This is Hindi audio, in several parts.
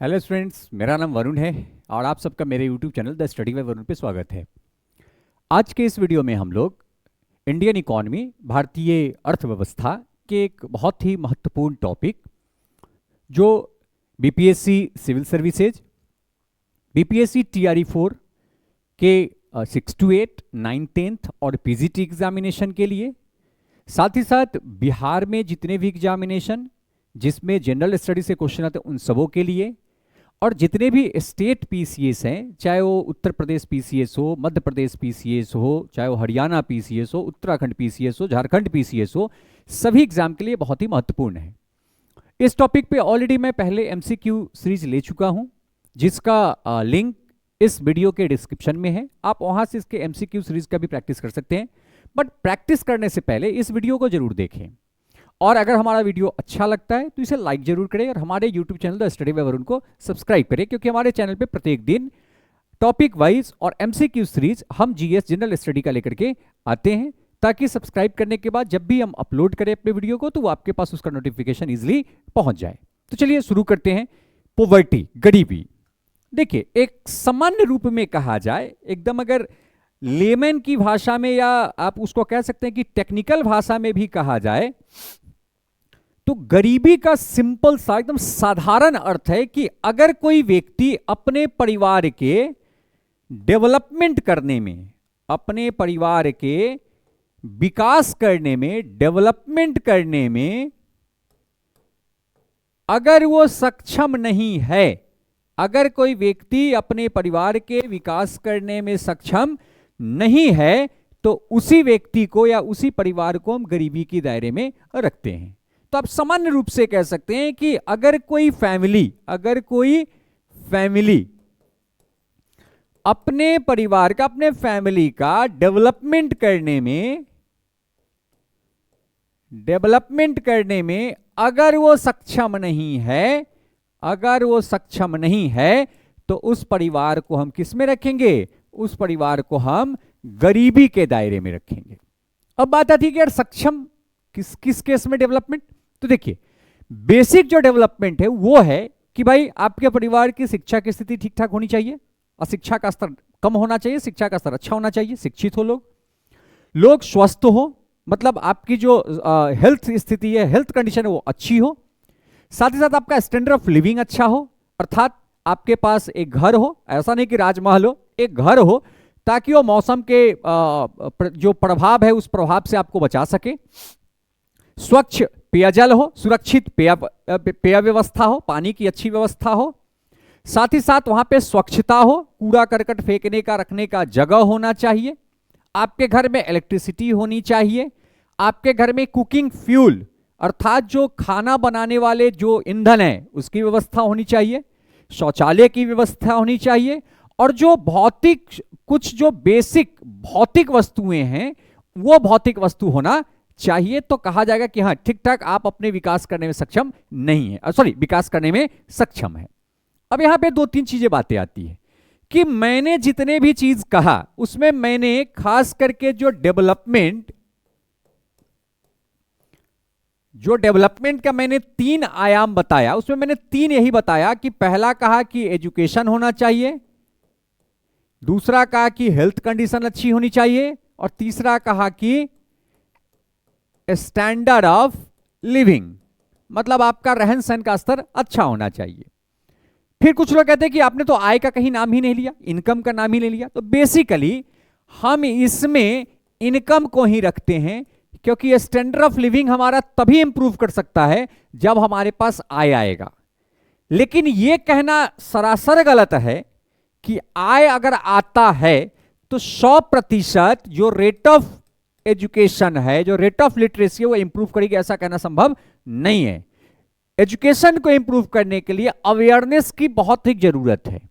हेलो स्टूडेंट्स, मेरा नाम वरुण है और आप सबका मेरे YouTube channel the study bye Varun पे स्वागत है। आज के इस वीडियो में हम लोग इंडियन इकॉनमी, भारतीय अर्थव्यवस्था के एक बहुत ही महत्वपूर्ण टॉपिक जो BPSC civil services, BPSC TRE 4 के 6 to 8, 9, 10th और पीजीटी एग्जामिनेशन के लिए, साथ ही साथ बिहार में जितने भी एग्जामिनेशन जिसमें जनरल स्टडी से क्वेश्चन आते हैं उन सबों के लिए, और जितने भी स्टेट पीसीएस हैं, चाहे वो उत्तर प्रदेश पीसीएस हो, मध्य प्रदेश पीसीएस हो, चाहे वो हरियाणा पीसीएस हो, उत्तराखंड पीसीएस हो, झारखंड पीसीएस हो, सभी एग्जाम के लिए बहुत ही महत्वपूर्ण है। इस टॉपिक पे ऑलरेडी मैं पहले एमसीक्यू सीरीज ले चुका हूं, जिसका लिंक इस वीडियो के डिस्क्रिप्शन में है। आप वहां से इसके एमसीक्यू सीरीज का भी प्रैक्टिस कर सकते हैं, बट प्रैक्टिस करने से पहले इस वीडियो को जरूर देखें। और अगर हमारा वीडियो अच्छा लगता है तो इसे लाइक जरूर करें और हमारे YouTube channel the study bye Varun को सब्सक्राइब करें, क्योंकि हमारे चैनल पे प्रत्येक दिन टॉपिक वाइज और एमसीक्यू सीरीज हम जीएस जनरल स्टडी का लेकर के आते हैं, ताकि सब्सक्राइब करने के बाद जब भी हम अपलोड करें अपने वीडियो को तो वो आपके पास उसका नोटिफिकेशन इजिली पहुंच जाए। तो चलिए शुरू करते हैं। पॉवर्टी, गरीबी। देखिए, एक सामान्य रूप में कहा जाए, एकदम अगर लेमन की भाषा में या आप उसको कह सकते हैं कि टेक्निकल भाषा में भी कहा जाए, तो गरीबी का सिंपल सा एकदम साधारण अर्थ है कि अगर कोई व्यक्ति अपने परिवार के डेवलपमेंट करने में, अपने परिवार के विकास करने में, डेवलपमेंट करने में अगर वो सक्षम नहीं है, अगर कोई व्यक्ति अपने परिवार के विकास करने में सक्षम नहीं है, तो उसी व्यक्ति को या उसी परिवार को हम गरीबी के दायरे में रखते हैं। तो आप सामान्य रूप से कह सकते हैं कि अगर कोई फैमिली अपने परिवार का, अपने फैमिली का डेवलपमेंट करने में अगर वो सक्षम नहीं है, तो उस परिवार को हम किस में रखेंगे? उस परिवार को हम गरीबी के दायरे में रखेंगे। अब बात आती है कि यार सक्षम किस केस में डेवलपमेंट? तो देखिए, बेसिक जो डेवलपमेंट है वो है कि भाई आपके परिवार की शिक्षा की स्थिति ठीक ठाक होनी चाहिए, अशिक्षा का स्तर कम होना चाहिए, शिक्षा का स्तर अच्छा होना चाहिए, शिक्षित हो लोग स्वस्थ हो, मतलब आपकी जो हेल्थ स्थिति है, हेल्थ कंडीशन है वो अच्छी हो, साथ ही साथ आपका स्टैंडर्ड ऑफ लिविंग अच्छा हो, अर्थात आपके पास एक घर हो, ऐसा नहीं कि राजमहल हो, एक घर हो, ताकि वो मौसम के जो प्रभाव है उस प्रभाव से आपको बचा सके, स्वच्छ पेयजल हो, सुरक्षित पेय व्यवस्था हो, पानी की अच्छी व्यवस्था हो, साथ ही साथ वहां पे स्वच्छता हो, कूड़ा करकट फेंकने का रखने का जगह होना चाहिए, आपके घर में इलेक्ट्रिसिटी होनी चाहिए, आपके घर में कुकिंग फ्यूल अर्थात जो खाना बनाने वाले जो ईंधन है उसकी व्यवस्था होनी चाहिए, शौचालय की व्यवस्था होनी चाहिए, और जो कुछ जो बेसिक भौतिक वस्तुएं हैं वो भौतिक वस्तु होना चाहिए। तो कहा जाएगा कि हाँ, ठीक ठाक आप अपने विकास करने में सक्षम नहीं है, विकास करने में सक्षम है। अब यहां पे 2-3 चीजें बातें आती है कि मैंने जितने भी चीज कहा उसमें मैंने खास करके जो डेवलपमेंट का मैंने 3 आयाम बताया, उसमें मैंने 3 यही बताया कि पहला कहा कि एजुकेशन होना चाहिए, दूसरा कहा कि हेल्थ कंडीशन अच्छी होनी चाहिए, और तीसरा कहा कि स्टैंडर्ड ऑफ लिविंग, मतलब आपका रहन सहन का स्तर अच्छा होना चाहिए। फिर कुछ लोग कहते हैं कि आपने तो आय का कहीं नाम ही नहीं लिया, इनकम का नाम ही नहीं लिया। तो बेसिकली हम इसमें इनकम को ही रखते हैं, क्योंकि स्टैंडर्ड ऑफ लिविंग हमारा तभी इंप्रूव कर सकता है जब हमारे पास आय आएगा। लेकिन यह कहना सरासर गलत है कि आय अगर आता है तो 100% जो रेट ऑफ एजुकेशन है, जो रेट ऑफ लिटरेसी है वो इंप्रूव करेगी, ऐसा कहना संभव नहीं है। एजुकेशन को इंप्रूव करने के लिए अवेयरनेस की बहुत ही जरूरत है,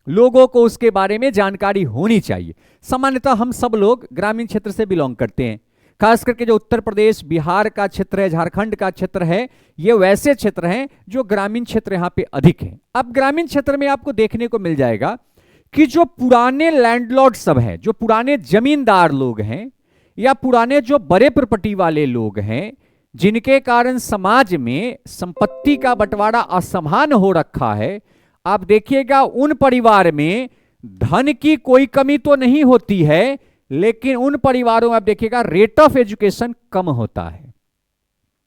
लोगों को उसके बारे में जानकारी होनी चाहिए। सामान्यतः हम सब लोग ग्रामीण क्षेत्र से बिलोंग करते हैं, खास करके जो उत्तर प्रदेश, बिहार का क्षेत्र है, झारखंड का क्षेत्र है, ये वैसे क्षेत्र हैं जो ग्रामीण क्षेत्र यहां पे अधिक है। अब ग्रामीण क्षेत्र में आपको देखने को मिल जाएगा कि जो पुराने लैंडलॉर्ड सब हैं, जो पुराने जमींदार लोग हैं, या पुराने जो बड़े प्रॉपर्टी वाले लोग हैं, जिनके कारण समाज में संपत्ति का बंटवारा असमान हो रखा है, आप देखिएगा उन परिवार में धन की कोई कमी तो नहीं होती है, लेकिन उन परिवारों में आप देखिएगा रेट ऑफ एजुकेशन कम होता है,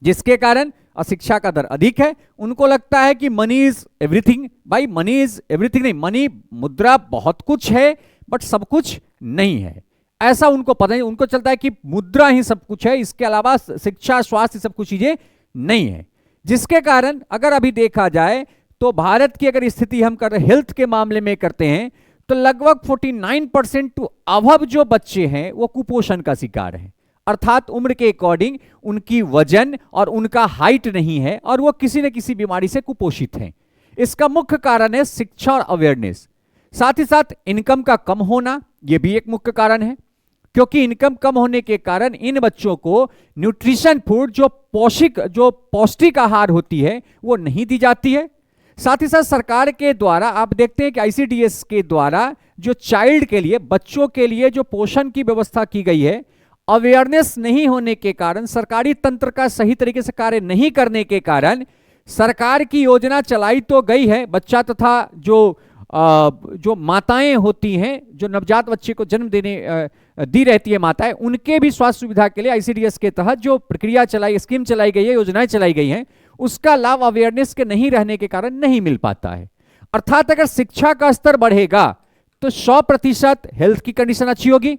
जिसके कारण अशिक्षा का दर अधिक है। उनको लगता है कि मनी इज एवरीथिंग। भाई मनी इज एवरीथिंग नहीं, मनी मुद्रा बहुत कुछ है बट सब कुछ नहीं है, ऐसा उनको पता नहीं। उनको चलता है कि मुद्रा ही सब कुछ है, इसके अलावा शिक्षा स्वास्थ्य सब कुछ चीजें नहीं है। जिसके कारण अगर अभी देखा जाए तो भारत की अगर स्थिति हम कर हेल्थ के मामले में करते हैं तो लगभग 49% टू अबव जो बच्चे हैं वो कुपोषण का शिकार हैं, अर्थात उम्र के अकॉर्डिंग उनकी वजन और उनका हाइट नहीं है और वो किसी न किसी बीमारी से कुपोषित हैं। इसका मुख्य कारण है शिक्षा और अवेयरनेस। साथ ही साथ इनकम का कम होना, यह भी एक मुख्य कारण है, क्योंकि इनकम कम होने के कारण इन बच्चों को न्यूट्रिशन फूड जो पौष्टिक आहार होती है वो नहीं दी जाती है। साथ ही साथ सरकार के द्वारा आप देखते हैं कि आईसीडीएस के द्वारा जो चाइल्ड के लिए, बच्चों के लिए जो पोषण की व्यवस्था की गई है, अवेयरनेस नहीं होने के कारण, सरकारी तंत्र का सही तरीके से कार्य नहीं करने के कारण सरकार की योजना चलाई तो गई है, बच्चा तथा जो माताएं होती हैं, जो नवजात बच्चे को जन्म देने दी रहती है माताएं, उनके भी स्वास्थ्य सुविधा के लिए आईसीडीएस के तहत जो प्रक्रिया चलाई, स्कीम चलाई गई है, योजनाएं चलाई गई हैं, उसका लाभ अवेयरनेस के नहीं रहने के कारण नहीं मिल पाता है। अर्थात अगर शिक्षा का स्तर बढ़ेगा तो 100% हेल्थ की कंडीशन अच्छी होगी।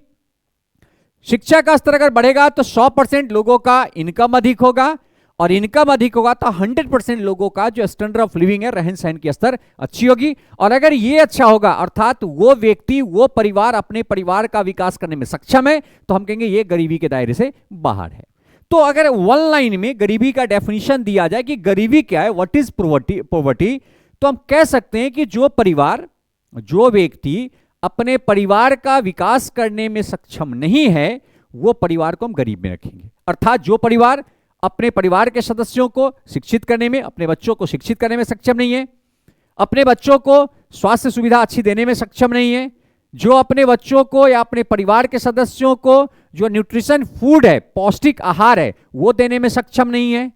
शिक्षा का स्तर अगर बढ़ेगा तो 100% लोगों का इनकम अधिक होगा, और इनकम अधिक होगा तो 100% लोगों का जो स्टैंडर्ड ऑफ लिविंग है, रहन सहन की स्तर अच्छी होगी। और अगर ये अच्छा होगा, अर्थात वो व्यक्ति, वो परिवार अपने परिवार का विकास करने में सक्षम है, तो हम कहेंगे ये गरीबी के दायरे से बाहर है। तो अगर वन लाइन में गरीबी का डेफिनेशन दिया जाए कि गरीबी क्या है, व्हाट इज पॉवर्टी, तो हम कह सकते हैं कि जो परिवार, जो व्यक्ति अपने परिवार का विकास करने में सक्षम नहीं है, वो परिवार को हम गरीब में रखेंगे। अर्थात जो परिवार अपने परिवार के सदस्यों को शिक्षित करने में, अपने बच्चों को शिक्षित करने में सक्षम नहीं है, अपने बच्चों को स्वास्थ्य सुविधा अच्छी देने में सक्षम नहीं है, जो अपने बच्चों को या अपने परिवार के सदस्यों को जो न्यूट्रिशन फूड है, पौष्टिक आहार है, वो देने में सक्षम नहीं है,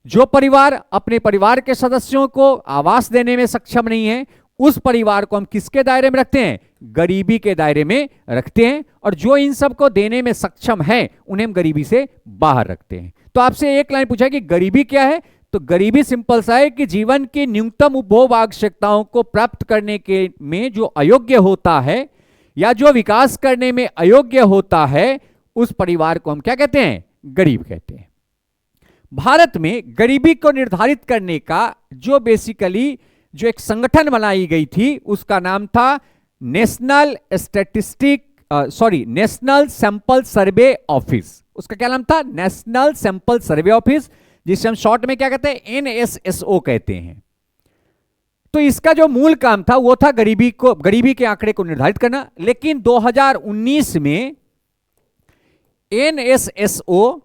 जो परिवार अपने परिवार के सदस्यों को आवास देने में सक्षम नहीं है, उस परिवार को हम किसके दायरे में रखते हैं? गरीबी के दायरे में रखते हैं। और जो इन सब को देने में सक्षम है, उन्हें हम गरीबी से बाहर रखते हैं। तो आपसे एक लाइन पूछा कि गरीबी क्या है, तो गरीबी सिंपल सा है कि जीवन की न्यूनतम उपभोग आवश्यकताओं को प्राप्त करने के में जो अयोग्य होता है या जो विकास करने में अयोग्य होता है, उस परिवार को हम क्या कहते हैं? गरीब कहते हैं। भारत में गरीबी को निर्धारित करने का जो बेसिकली जो एक संगठन बनाई गई थी, उसका नाम था नेशनल सैंपल सर्वे ऑफिस। उसका क्या नाम था? नेशनल सैंपल सर्वे ऑफिस, जिसे हम शॉर्ट में क्या कहते हैं? एनएसएसओ कहते हैं। तो इसका जो मूल काम था वो था गरीबी के आंकड़े को निर्धारित करना। लेकिन 2019 में एनएसएसओ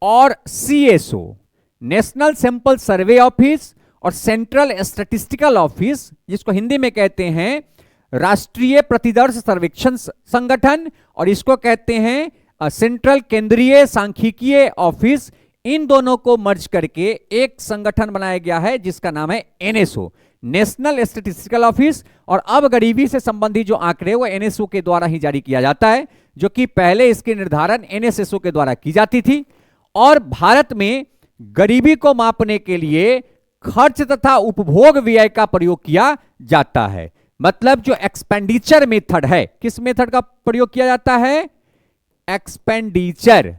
और CSO, national sample survey office और सेंट्रल स्टैटिस्टिकल ऑफिस, जिसको हिंदी में कहते हैं राष्ट्रीय प्रतिदर्श सर्वेक्षण संगठन, और इसको कहते हैं सेंट्रल केंद्रीय सांख्यिकीय ऑफिस, इन दोनों को मर्ज करके एक संगठन बनाया गया है जिसका नाम है एनएसओ, नेशनल स्टैटिस्टिकल ऑफिस। और अब गरीबी से संबंधित जो आंकड़े वो एनएसओ के द्वारा ही जारी किया जाता है, जो कि पहले इसके निर्धारण एनएसएसओ के द्वारा की जाती थी। और भारत में गरीबी को मापने के लिए खर्च तथा उपभोग व्यय का प्रयोग किया जाता है। मतलब जो एक्सपेंडिचर मेथड है, किस मेथड का प्रयोग किया जाता है? एक्सपेंडिचर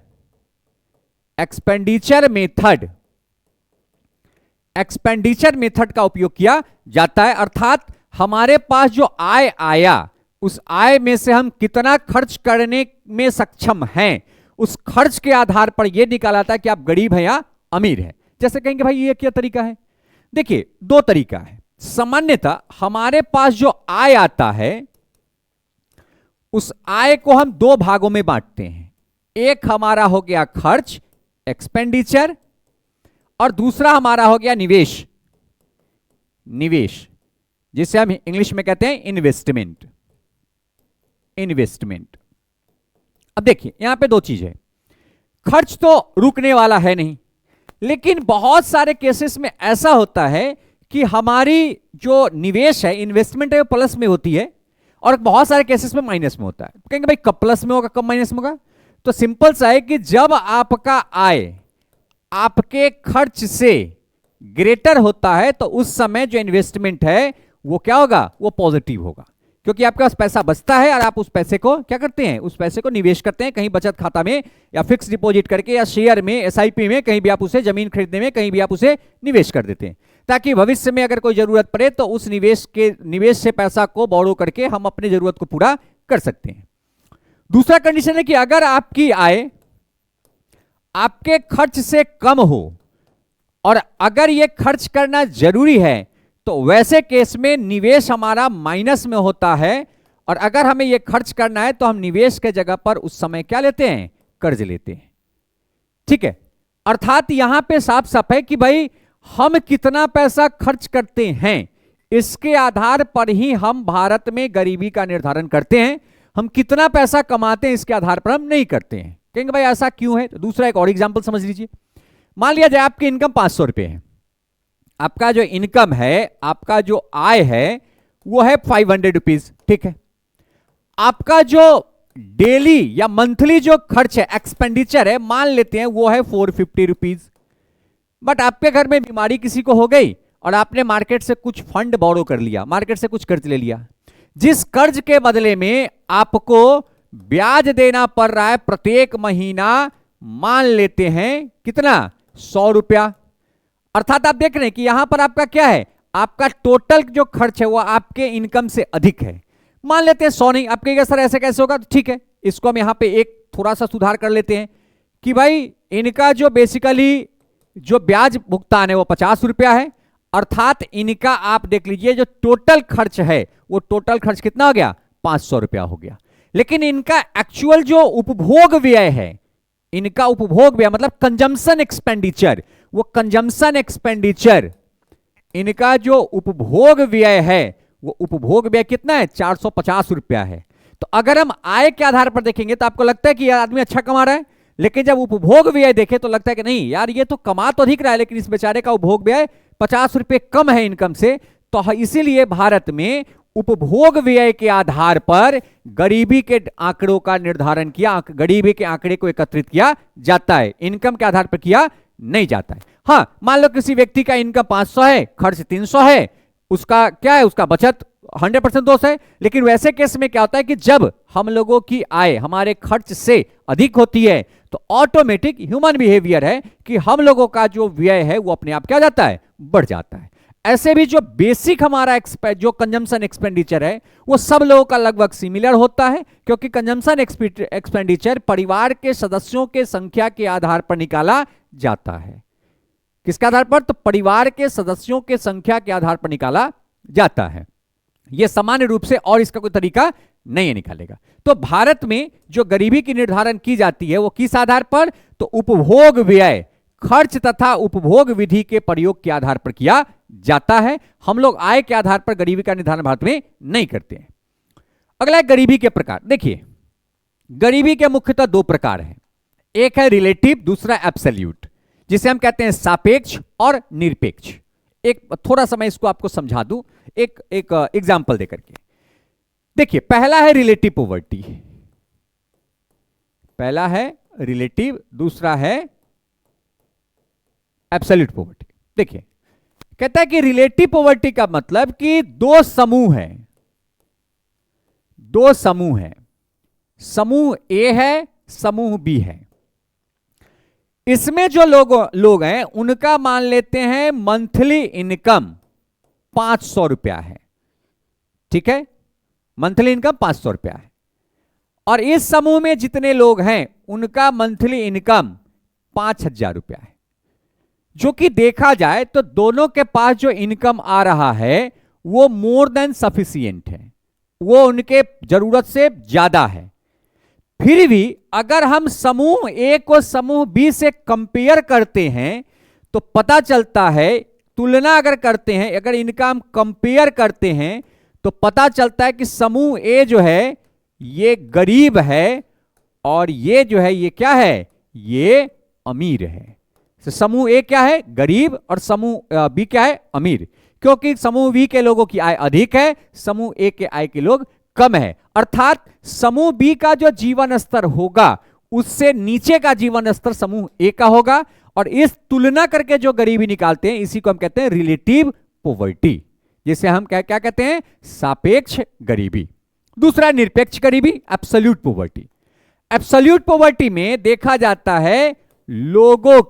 मेथड का उपयोग किया जाता है। अर्थात हमारे पास जो आय आया, उस आय में से हम कितना खर्च करने में सक्षम हैं, उस खर्च के आधार पर यह निकाला था कि आप गरीब हैं या अमीर हैं। जैसे कहेंगे भाई ये क्या तरीका है? देखिए, दो तरीका है। सामान्यतः हमारे पास जो आय आता है, उस आय को हम दो भागों में बांटते हैं। एक हमारा हो गया खर्च, एक्सपेंडिचर, और दूसरा हमारा हो गया निवेश, जिसे हम इंग्लिश में कहते हैं इन्वेस्टमेंट। अब देखिए, यहां पे दो चीज है। खर्च तो रुकने वाला है नहीं, लेकिन बहुत सारे केसेस में ऐसा होता है कि हमारी जो निवेश है, इन्वेस्टमेंट है, वो प्लस में होती है और बहुत सारे केसेस में माइनस में होता है। कहेंगे भाई कब प्लस में होगा कब माइनस में होगा? तो सिंपल सा है कि जब आपका आय आपके खर्च से ग्रेटर होता है तो उस समय जो इन्वेस्टमेंट है वो क्या होगा? वो पॉजिटिव होगा, क्योंकि आपके पास पैसा बचता है और आप उस पैसे को क्या करते हैं? उस पैसे को निवेश करते हैं, कहीं बचत खाता में या फिक्स डिपॉजिट करके या शेयर में, एसआईपी में, कहीं भी आप उसे जमीन खरीदने में, कहीं भी आप उसे निवेश कर देते हैं, ताकि भविष्य में अगर कोई जरूरत पड़े तो उस निवेश से पैसा को बोरो करके हम अपनी जरूरत को पूरा कर सकते हैं। दूसरा कंडीशन है कि अगर आपकी आय आपके खर्च से कम हो और अगर यह खर्च करना जरूरी है तो वैसे केस में निवेश हमारा माइनस में होता है और अगर हमें यह खर्च करना है तो हम निवेश के जगह पर उस समय क्या लेते हैं? कर्ज लेते हैं। ठीक है, अर्थात यहां पे साफ साफ है कि भाई हम कितना पैसा खर्च करते हैं इसके आधार पर ही हम भारत में गरीबी का निर्धारण करते हैं। हम कितना पैसा कमाते हैं इसके आधार पर हम नहीं करते हैं। कहेंगे भाई ऐसा क्यों है? तो दूसरा एक और एग्जांपल समझ लीजिए। मान लिया जाए आपकी इनकम 500 रुपए है, आपका जो इनकम है, आपका जो आय है वो है 500 रुपीज। ठीक है, आपका जो डेली या मंथली जो खर्च है, एक्सपेंडिचर है, मान लेते हैं वो है 450 रुपीज। बट आपके घर में बीमारी किसी को हो गई और आपने मार्केट से कुछ फंड बोरो कर लिया, मार्केट से कुछ कर्ज ले लिया, जिस कर्ज के बदले में आपको ब्याज देना पड़ रहा है प्रत्येक महीना, मान लेते हैं कितना? 100 रुपया। अर्थात आप देख रहे हैं कि यहां पर आपका क्या है? आपका टोटल जो खर्च है वो आपके इनकम से अधिक है। मान लेते हैं 100 नहीं, आप कहिएगा सर ऐसे कैसे होगा? तो ठीक है, इसको हम यहां पे एक थोड़ा सा सुधार कर लेते हैं कि भाई इनका जो बेसिकली जो ब्याज भुगतान है वो 50 रुपया है। अर्थात इनका आप देख लीजिए जो टोटल खर्च है वो टोटल खर्च कितना हो गया? 500 रुपया हो गया। लेकिन इनका एक्चुअल जो उपभोग व्यय है, इनका उपभोग व्यय मतलब कंजम्पशन एक्सपेंडिचर, वो कंजम्पशन एक्सपेंडिचर, इनका जो उपभोग व्यय है वो उपभोग व्यय कितना है? 450 रुपया है। तो अगर हम आय के आधार पर देखेंगे तो आपको लगता है कि यार आदमी अच्छा कमा रहा है, लेकिन जब उपभोग व्यय देखे तो लगता है कि नहीं यार ये तो कमा तो अधिक रहा है लेकिन इस बेचारे का उपभोग व्यय 50 रुपये कम है इनकम से। तो इसीलिए भारत में उपभोग व्यय के आधार पर गरीबी के आंकड़ों का निर्धारण किया, गरीबी के आंकड़े को एकत्रित किया जाता है, इनकम के आधार पर किया नहीं जाता है। हाँ, मान लो किसी व्यक्ति का इनकम 500 है, खर्च 300 है, उसका क्या है? उसका बचत 100% दोष है। लेकिन वैसे केस में क्या होता है कि जब हम लोगों की आय हमारे खर्च से अधिक होती है तो ऑटोमेटिक ह्यूमन बिहेवियर है कि हम लोगों का जो व्यय है वो अपने आप क्या जाता है? बढ़ जाता है। ऐसे भी जो बेसिक हमारा जो कंजम्पशन एक्सपेंडिचर है वो सब लोगों का लगभग सिमिलर होता है, क्योंकि कंजम्पशन एक्सपेंडिचर परिवार के सदस्यों के संख्या के आधार पर निकाला जाता है। किसके आधार पर? तो परिवार के सदस्यों के संख्या के आधार पर निकाला जाता है। यह सामान्य रूप से और इसका कोई तरीका नहीं है निकालेगा। तो भारत में जो गरीबी की निर्धारण की जाती है वो किस आधार पर? तो उपभोग व्यय, खर्च तथा उपभोग विधि के प्रयोग के आधार पर किया जाता है। हम लोग आय के आधार पर गरीबी का निर्धारण भारत में नहीं करते हैं। अगला है गरीबी के प्रकार। देखिए, गरीबी के मुख्यतः दो प्रकार हैं, एक है रिलेटिव, दूसरा एब्सोल्यूट, जिसे हम कहते हैं सापेक्ष और निरपेक्ष। एक थोड़ा सा मैं इसको आपको समझा दूं एक एग्जांपल देकर के। देखिए, पहला है रिलेटिव पॉवर्टी, पहला है रिलेटिव, दूसरा है एब्सोल्यूट पॉवर्टी। देखिए, कहता है कि रिलेटिव पॉवर्टी का मतलब कि दो समूह हैं, दो समूह हैं, समूह ए है, समूह बी है। इसमें जो लोग हैं उनका मान लेते हैं मंथली इनकम 500 रुपया है। ठीक है, मंथली इनकम 500 रुपया है। और इस समूह में जितने लोग हैं उनका मंथली इनकम 5000 रुपया है। जो कि देखा जाए तो दोनों के पास जो इनकम आ रहा है वो मोर देन सफिशिएंट है, वो उनके जरूरत से ज्यादा है। फिर भी अगर हम समूह ए को समूह बी से कंपेयर करते हैं तो पता चलता है, तुलना अगर करते हैं, अगर इनका हम कंपेयर करते हैं तो पता चलता है कि समूह ए जो है ये गरीब है और ये जो है ये क्या है? ये अमीर है। तो समूह ए क्या है? गरीब, और समूह बी क्या है? अमीर। क्योंकि समूह बी के लोगों की आय अधिक है, समूह ए के आय के लोग कम है। अर्थात समूह बी का जो जीवन स्तर होगा उससे नीचे का जीवन स्तर समूह ए का होगा, और इस तुलना करके जो गरीबी निकालते हैं इसी को हम कहते हैं रिलेटिव पॉवर्टी, जिसे हम क्या क्या कहते हैं, सापेक्ष गरीबी। दूसरा निरपेक्ष गरीबी, एब्सोल्यूट पॉवर्टी। एब्सोल्यूट पॉवर्टी में देखा जाता है लोगों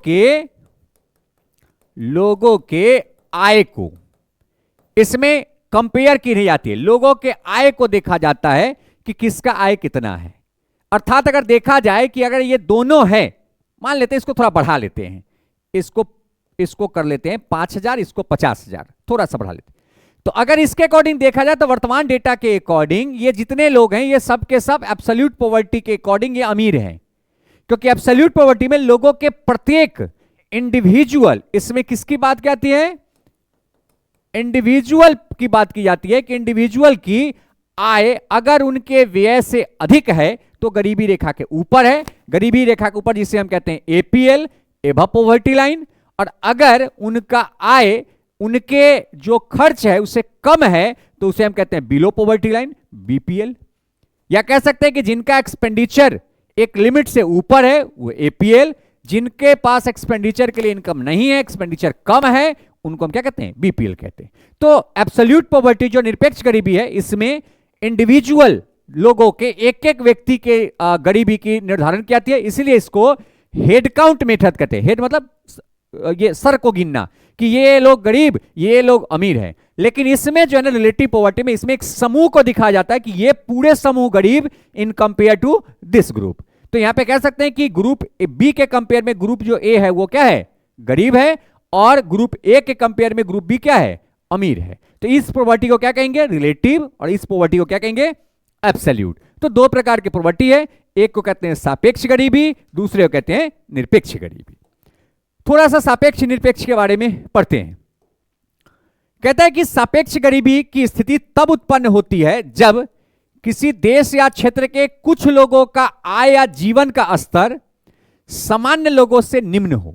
के आय को, इसमें कंपेयर की नहीं जाती है, लोगों के आय को देखा जाता है कि किसका आय कितना है। अर्थात अगर देखा जाए कि अगर ये दोनों है, मान लेते हैं, इसको थोड़ा बढ़ा लेते हैं, इसको कर लेते हैं 5,000, इसको 50,000, थोड़ा सा बढ़ा लेते हैं। तो अगर इसके अकॉर्डिंग देखा जाए तो वर्तमान डेटा के अकॉर्डिंग ये जितने लोग हैं ये सब के सब एब्सोल्यूट पॉवर्टी के अकॉर्डिंग ये अमीर हैं, क्योंकि एब्सोल्यूट पॉवर्टी में लोगों के प्रत्येक इंडिविजुअल, इसमें किसकी बात की जाती है, इंडिविजुअल की बात की जाती है कि इंडिविजुअल की आय अगर उनके व्यय से अधिक है तो गरीबी रेखा के ऊपर है, गरीबी रेखा के ऊपर जिसे हम कहते हैं एपीएल, एबव पॉवर्टी लाइन। और अगर उनका आय उनके जो खर्च है उससे कम है तो उसे हम कहते हैं बिलो पॉवर्टी लाइन, बीपीएल। या कह सकते हैं कि जिनका एक्सपेंडिचर एक लिमिट से ऊपर है वो एपीएल, जिनके पास एक्सपेंडिचर के लिए इनकम नहीं है, एक्सपेंडिचर कम है, उनको हम क्या कहते हैं, बीपीएल कहते हैं। तो एब्सोल्यूट पॉवर्टी जो निरपेक्ष गरीबी है इसमें इंडिविजुअल लोगों के एक एक व्यक्ति के गरीबी की निर्धारण की जाती है, इसलिए इसको हेड काउंट मेथड कहते हैं। हेड मतलब ये सर को गिनना कि ये लोग गरीब, ये लोग अमीर हैं। लेकिन इसमें जो है ना रिलेटिव पॉवर्टी में इसमें एक समूह को दिखाया जाता है कि ये पूरे समूह गरीब in compare to this group. तो यहां पे कह सकते हैं कि ग्रुप बी के कंपेयर में ग्रुप जो ए है वो क्या है, गरीब है, और ग्रुप ए के कंपेयर में ग्रुप बी क्या है, अमीर है। तो इस पॉवर्टी को क्या कहेंगे, रिलेटिव, और इस पॉवर्टी को क्या कहेंगे, एब्सोल्यूट। तो दो प्रकार की पॉवर्टी है, एक को कहते हैं सापेक्ष गरीबी, दूसरे को कहते हैं निरपेक्ष गरीबी। थोड़ा सा सापेक्ष निरपेक्ष के बारे में पढ़ते हैं। कहता है कि सापेक्ष गरीबी की स्थिति तब उत्पन्न होती है जब किसी देश या क्षेत्र के कुछ लोगों का आय या जीवन का स्तर सामान्य लोगों से निम्न हो।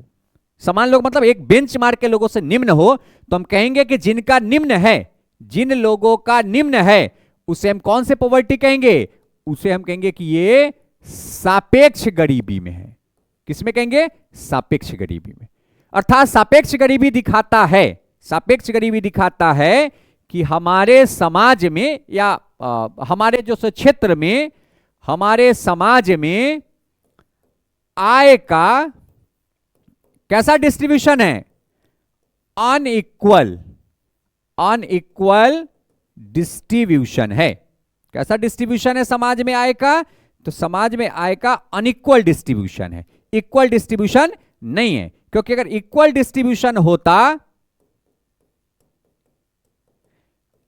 सामान्य लोग मतलब एक बेंचमार्क के लोगों से निम्न हो, तो हम कहेंगे कि जिनका निम्न है, जिन लोगों का निम्न है उसे हम कौन से पॉवर्टी कहेंगे, उसे हम कहेंगे कि ये सापेक्ष गरीबी में है। किसमें कहेंगे, सापेक्ष गरीबी में। अर्थात सापेक्ष गरीबी दिखाता है, सापेक्ष गरीबी दिखाता है कि हमारे समाज में या हमारे जो क्षेत्र में, हमारे समाज में आय का कैसा डिस्ट्रीब्यूशन है, अनइक्वल डिस्ट्रीब्यूशन है। कैसा डिस्ट्रीब्यूशन है समाज में आय का, तो समाज में आय का अनइक्वल डिस्ट्रीब्यूशन है, इक्वल डिस्ट्रीब्यूशन नहीं है। क्योंकि अगर इक्वल डिस्ट्रीब्यूशन होता,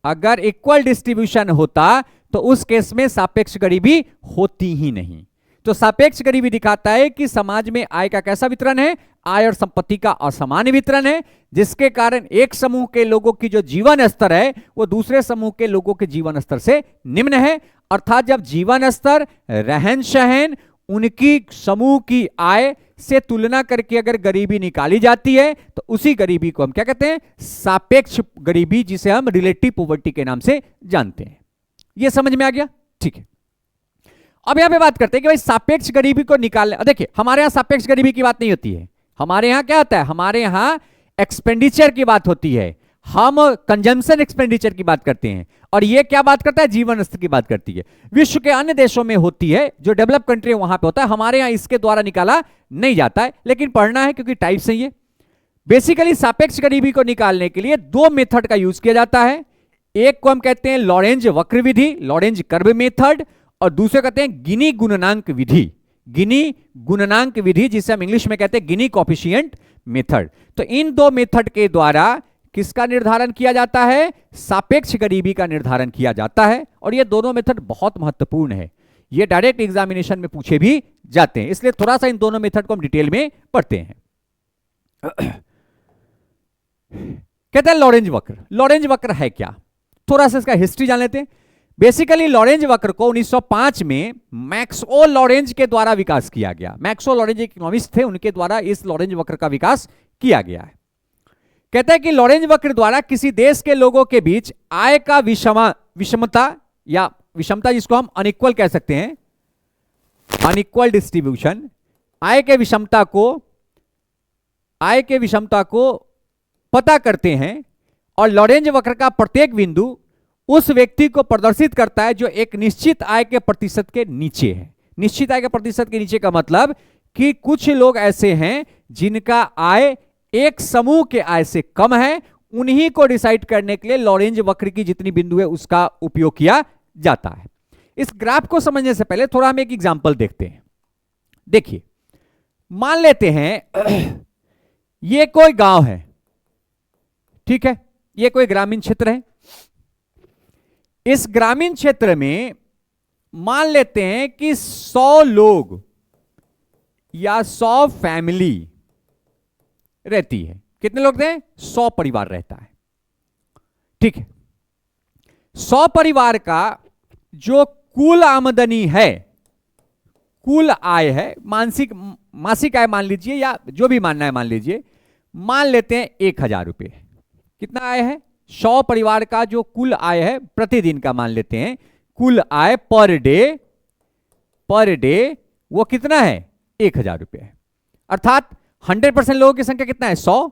अगर इक्वल डिस्ट्रीब्यूशन होता तो उस केस में सापेक्ष गरीबी होती ही नहीं। तो सापेक्ष गरीबी दिखाता है कि समाज में आय का कैसा वितरण है, आय और संपत्ति का असमान वितरण है, जिसके कारण एक समूह के लोगों की जो जीवन स्तर है वो दूसरे समूह के लोगों के जीवन स्तर से निम्न है। अर्थात जब जीवन स्तर, रहन सहन, उनकी समूह की आय से तुलना करके अगर गरीबी निकाली जाती है तो उसी गरीबी को हम क्या कहते हैं, सापेक्ष गरीबी, जिसे हम रिलेटिव पॉवर्टी के नाम से जानते हैं। यह समझ में आ गया, ठीक है। अब यहां पे बात करते हैं कि भाई सापेक्ष गरीबी को निकालने, देखिए हमारे यहां सापेक्ष गरीबी की बात नहीं होती है, हमारे यहां क्या होता है, हमारे यहां एक्सपेंडिचर की बात होती है, हम कंजम्पशन एक्सपेंडिचर की बात करते हैं, और ये क्या बात करता है, जीवन स्तर की बात करती है। विश्व के अन्य देशों में होती है, जो डेवलप कंट्री है वहां पे होता है, हमारे यहां इसके द्वारा निकाला नहीं जाता है, लेकिन पढ़ना है क्योंकि टाइप से ये बेसिकली सापेक्ष गरीबी को निकालने के लिए दो मेथड का यूज किया जाता है। एक को हम कहते हैं लॉरेंज वक्र विधि, लॉरेंज कर्व मेथड, और दूसरे कहते हैं गिनी गुणनांक विधि, गिनी गुणनांक विधि, जिसे हम इंग्लिश में कहते हैं गिनी कोएफिशिएंट मेथड। तो इन दो मेथड के द्वारा किसका निर्धारण किया जाता है, सापेक्ष गरीबी का निर्धारण किया जाता है। और ये दोनों मेथड बहुत महत्वपूर्ण है, ये डायरेक्ट एग्जामिनेशन में पूछे भी जाते हैं, इसलिए थोड़ा सा इन दोनों मेथड को हम डिटेल में पढ़ते हैं। कहते हैं लॉरेंज वक्र, लॉरेंज वक्र है क्या, थोड़ा सा इसका हिस्ट्री जान लेते हैं। बेसिकली लॉरेंज वक्र को 1905 में मैक्सवेल लॉरेंज के द्वारा विकास किया गया। मैक्सवेल लॉरेंज एक इकोनॉमिस्ट थे, उनके द्वारा इस लॉरेंज वक्र का विकास किया गया है। कहता है कि लॉरेंज वक्र द्वारा किसी देश के लोगों के बीच आय का विषमता या विषमता, जिसको हम अनइक्वल कह सकते हैं, अनइक्वल डिस्ट्रीब्यूशन, आय के विषमता को पता करते हैं और लॉरेंज वक्र का प्रत्येक बिंदु उस व्यक्ति को प्रदर्शित करता है जो एक निश्चित आय के प्रतिशत के नीचे है। निश्चित आय के प्रतिशत के नीचे का मतलब कि कुछ लोग ऐसे हैं जिनका आय एक समूह के आय से कम है, उन्हीं को डिसाइड करने के लिए लॉरेंज वक्र की जितनी बिंदु है उसका उपयोग किया जाता है। इस ग्राफ को समझने से पहले थोड़ा हम एक एग्जांपल देखते हैं। देखिए, मान लेते हैं ये कोई गांव है, ठीक है, ये कोई ग्रामीण क्षेत्र है। इस ग्रामीण क्षेत्र में मान लेते हैं कि 100 लोग या 100 फैमिली रहती है। कितने लोग थे? 100 परिवार रहता है, ठीक है। 100 परिवार का जो कुल आमदनी है, कुल आय है, मासिक आय मान लीजिए या जो भी मानना है मान लीजिए, मान लेते हैं 1000 रुपये। कितना आय है? 100 परिवार का जो कुल आय है प्रतिदिन का मान लेते हैं, कुल आय पर डे वो कितना है? 1000 रुपये है। अर्थात 100% लोगों की संख्या कितना है? 100,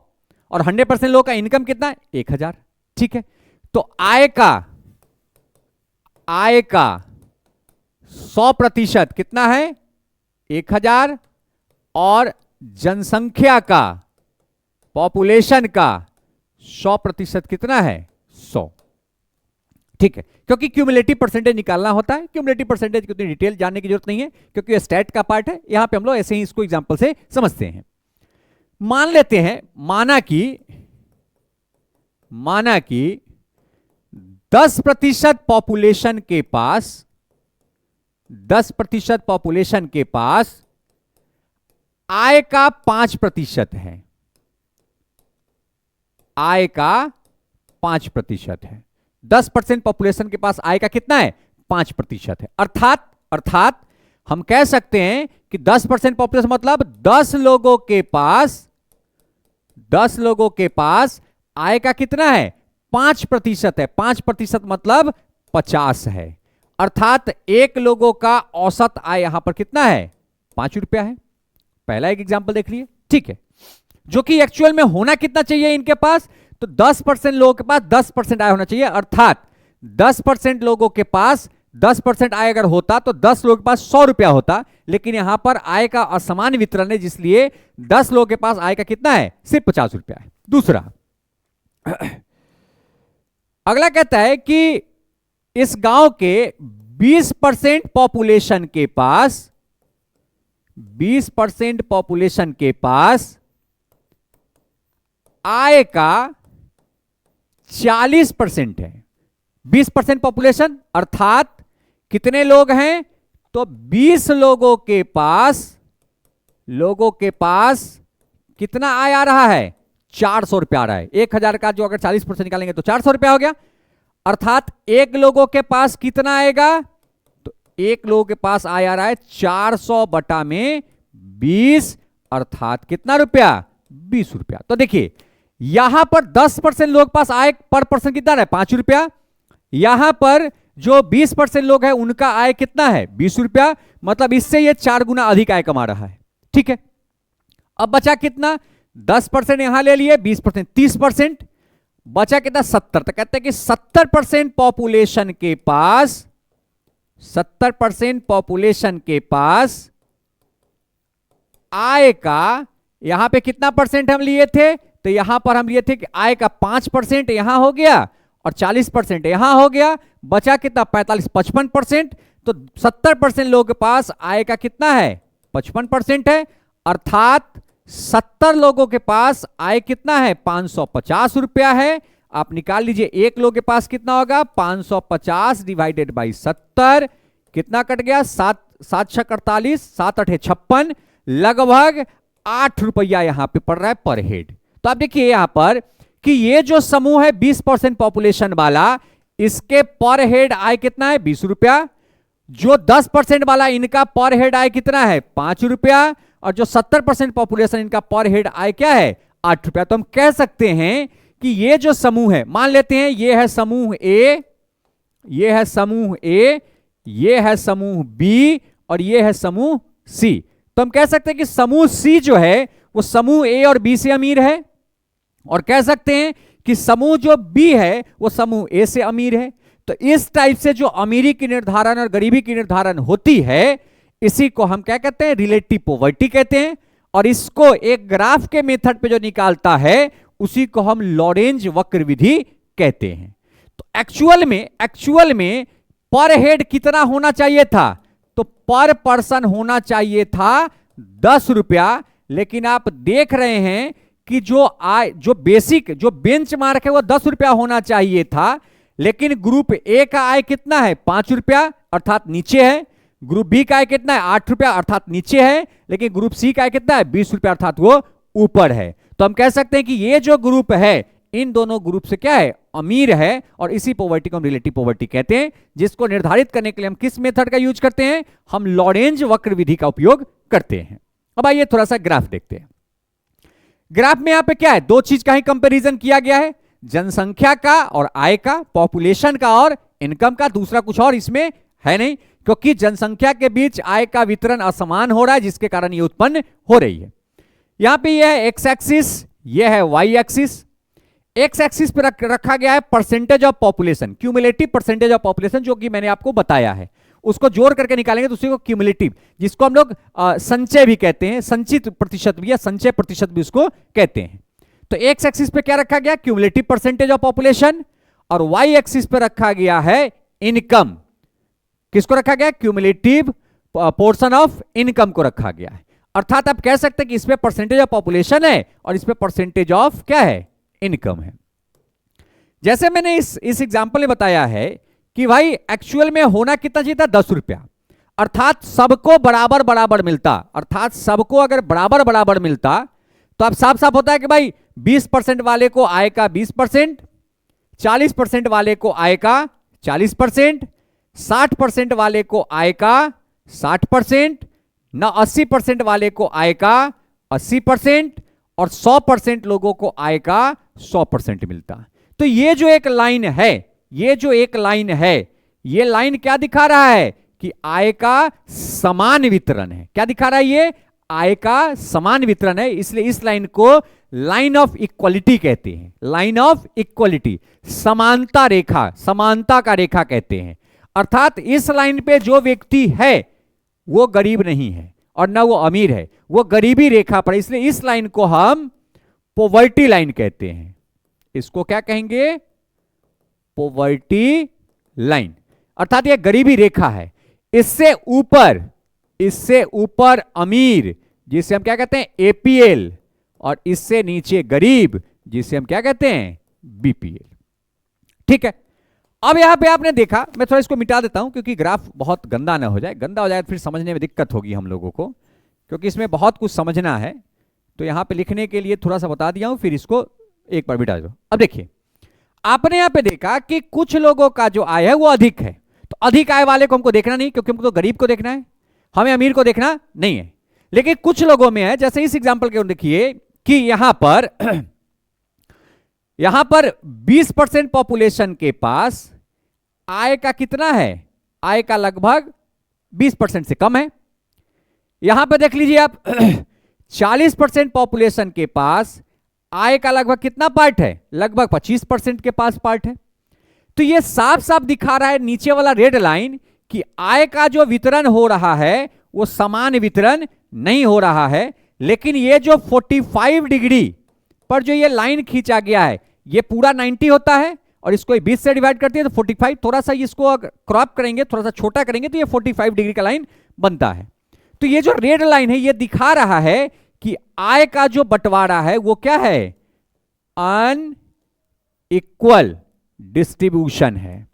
और 100% लोगों का इनकम कितना है? 1000, ठीक है। तो आय का 100% कितना है? 1000, और जनसंख्या का, पॉपुलेशन का 100% कितना है? 100, ठीक है। क्योंकि क्यूमुलेटिव परसेंटेज निकालना होता है, क्यूमुलेटिव परसेंटेज की उतनी डिटेल जानने की जरूरत नहीं है क्योंकि ये स्टैट का पार्ट है। यहां पे हम लोग ऐसे ही इसको एग्जांपल से समझते हैं। मान लेते हैं, माना कि 10% पॉपुलेशन के पास 10% पॉपुलेशन के पास आय का 5% है, आय का 5% है। 10% पॉपुलेशन के पास आय का कितना है? 5% है। अर्थात हम कह सकते हैं कि 10% पॉपुलेशन मतलब 10 लोगों के पास आय का कितना है? 5% है। 5% मतलब 50 है। अर्थात एक लोगों का औसत आय यहां पर कितना है? 5 रुपया है। पहला एक एग्जांपल देख लिए, ठीक है। जो कि एक्चुअल में होना कितना चाहिए इनके पास? तो 10% लोगों के पास 10% आय होना चाहिए। अर्थात 10% लोगों के पास 10% आय अगर होता तो 10 लोगों के पास 100 रुपया होता, लेकिन यहां पर आय का असमान वितरण है, जिसलिए 10 लोगों के पास आय का कितना है? सिर्फ 50 रुपया है। दूसरा, अगला कहता है कि इस गांव के 20% पॉपुलेशन के पास 20% पॉपुलेशन के पास आय का 40% है। 20% पॉपुलेशन अर्थात कितने लोग हैं? तो 20 लोगों के पास कितना आय आ रहा है? 400 रुपया आ रहा है। 1000 का जो अगर 40% निकालेंगे तो 400 रुपया हो गया। अर्थात एक लोगों के पास कितना आएगा? तो एक लोगों के पास आय आ रहा है 400 बटा में 20, अर्थात कितना रुपया? 20 रुपया। तो देखिए यहां पर 10% लोग पास आय पर पर्सन कितना है? 5 रुपया। यहां पर जो 20% लोग हैं उनका आय कितना है? 20 रुपया। मतलब इससे ये 4 गुना अधिक आय कमा रहा है, ठीक है। अब बचा कितना? 10% यहां ले लिए, 20% 30%, बचा कितना? 70। तो कहते हैं कि 70% पॉपुलेशन के पास 70% पॉपुलेशन के पास आय का यहां पे कितना परसेंट हम लिए थे? तो यहां पर हम लिए थे कि आय का 5% यहां हो गया और 40% यहां हो गया। बचा कितना? 55%। तो 70% लोगों के पास आय का कितना है? 55% है। अर्थात 70 लोगों के पास आय कितना है? 550 रुपया है। आप निकाल लीजिए एक लोग के पास कितना होगा? 550 डिवाइडेड बाई 70, कितना कट गया? 7 7 48, 7 8 56, लगभग 8 रुपया यहां पे पड़ रहा है पर हेड। तो आप देखिए यहां पर कि ये जो समूह है 20% पॉपुलेशन वाला, इसके पर हेड आय कितना है? 20 रुपया। जो 10% वाला इनका पर हेड आय कितना है? 5 रुपया। और जो 70% पॉपुलेशन इनका पर हेड आय क्या है? 8 रुपया। तो हम कह सकते हैं कि ये जो समूह है, मान लेते हैं ये है समूह ए, ये है समूह ए, ये है समूह बी और ये है समूह सी। तो हम कह सकते हैं कि समूह सी जो है वो समूह ए और बी से अमीर है, और कह सकते हैं कि समूह जो बी है वो समूह ए से अमीर है। तो इस टाइप से जो अमीरी की निर्धारण और गरीबी की निर्धारण होती है, इसी को हम क्या कहते हैं, रिलेटिव पॉवर्टी कहते हैं। और इसको एक ग्राफ के मेथड पे जो निकालता है उसी को हम लॉरेंज वक्र विधि कहते हैं। तो एक्चुअल में पर हेड कितना होना चाहिए था, तो पर पर्सन होना चाहिए था 10 रुपया। लेकिन आप देख रहे हैं कि जो बेसिक जो बेंच मार्क है वो 10 रुपया होना चाहिए था, लेकिन ग्रुप ए का आय कितना है, 5 रुपया अर्थात नीचे है। ग्रुप बी का आय कितना है, 8 रुपया अर्थात नीचे है। लेकिन ग्रुप सी का आय कितना है, 20 रुपया अर्थात वो ऊपर है। तो हम कह सकते हैं कि ये जो ग्रुप है इन दोनों ग्रुप से क्या है, अमीर है। और इसी पॉवर्टी को हम रिलेटिव पॉवर्टी कहते हैं, जिसको निर्धारित करने के लिए हम किस मेथड का यूज करते हैं, हम लॉरेंज वक्र विधि का उपयोग करते हैं। अब आइए थोड़ा सा ग्राफ देखते हैं। ग्राफ में यहां पे क्या है, दो चीज का ही कंपैरिजन किया गया है, जनसंख्या का और आय का, पॉपुलेशन का और इनकम का। दूसरा कुछ और इसमें है नहीं, क्योंकि जनसंख्या के बीच आय का वितरण असमान हो रहा है, जिसके कारण ये उत्पन्न हो रही है। यहां पे यह है एक्स एक्सिस, यह है वाई एक्सिस। एक्स एक्सिस पे रखा गया है percentage of population, cumulative percentage of population, जो कि मैंने आपको बताया है। उसको जोड़ करके निकालेंगे तो उसी को क्यूमुलेटिव, जिसको हम लोग संचय भी कहते हैं, संचित प्रतिशत भी या संचय प्रतिशत भी उसको कहते हैं। तो एक्स एक्सिस पे क्या रखा गया, क्यूमुलेटिव परसेंटेज ऑफ पॉपुलेशन, और वाई एक्सिस पे रखा गया है इनकम। किसको रखा गया, क्यूमुलेटिव पोर्शन ऑफ इनकम को रखा गया है। अर्थात आप कह सकते हैं कि इसमें परसेंटेज ऑफ पॉपुलेशन है और इसमें परसेंटेज ऑफ क्या है, इनकम है। जैसे मैंने इस एग्जांपल में बताया है कि भाई एक्चुअल में होना कितना चाहिए था, 10 रुपया, अर्थात सबको बराबर बराबर मिलता। अर्थात सबको अगर बराबर बराबर मिलता तो अब साफ साफ होता है कि भाई 20% वाले को आय का 20%, 40% वाले को आय का 40%, 60% वाले को आय का 60%, न 80% वाले को आय का 80% और 100% लोगों को आय का 100% मिलता। तो ये जो एक लाइन है, ये लाइन क्या दिखा रहा है कि आय का समान वितरण है। क्या दिखा रहा है, ये आय का समान वितरण है। इसलिए इस लाइन को लाइन ऑफ इक्वलिटी कहते हैं, लाइन ऑफ इक्वलिटी, समानता रेखा, समानता का रेखा कहते हैं। अर्थात इस लाइन पे जो व्यक्ति है वो गरीब नहीं है और ना वो अमीर है, वो गरीबी रेखा पर, इसलिए इस लाइन को हम पॉवर्टी लाइन कहते हैं। इसको क्या कहेंगे, पॉवर्टी लाइन। अर्थात ये गरीबी रेखा है। इससे ऊपर अमीर, जिसे हम क्या कहते हैं, एपीएल, और इससे नीचे गरीब, जिसे हम क्या कहते हैं, बीपीएल। ठीक है। अब यहां पे आपने देखा, मैं थोड़ा इसको मिटा देता हूं क्योंकि ग्राफ बहुत गंदा ना हो जाए, गंदा हो जाए तो फिर समझने में दिक्कत होगी हम लोगों को, क्योंकि इसमें बहुत कुछ समझना है। तो यहां पे लिखने के लिए थोड़ा सा बता दिया हूं, फिर इसको एक बार मिटा दो। अब देखिए, आपने यहां पे देखा कि कुछ लोगों का जो आय है वो अधिक है। तो अधिक आय वाले को हमको देखना नहीं, क्योंकि हमको तो गरीब को देखना है, हमें अमीर को देखना नहीं है। लेकिन कुछ लोगों में है, जैसे इस एग्जांपल के देखिए कि यहां पर 20% पॉपुलेशन के पास आय का कितना है, आय का लगभग 20% से कम है। यहां पे देख लीजिए आप 40% पॉपुलेशन के पास आय का लगभग कितना पार्ट है, लगभग 25% के पास पार्ट है। तो ये साफ साफ दिखा रहा है नीचे वाला रेड लाइन कि आय का जो वितरण हो रहा है वो समान वितरण नहीं हो रहा है। लेकिन ये जो 45 डिग्री पर जो ये लाइन खींचा गया है, ये पूरा 90 होता है और इसको 20 से डिवाइड करती है तो 45, थोड़ा सा इसको क्रॉप करेंगे, थोड़ा सा छोटा करेंगे तो ये 45 डिग्री का लाइन बनता है। तो ये जो रेड लाइन है ये दिखा रहा है कि आय का जो बंटवारा है वो क्या है, अनइक्वल डिस्ट्रीब्यूशन है,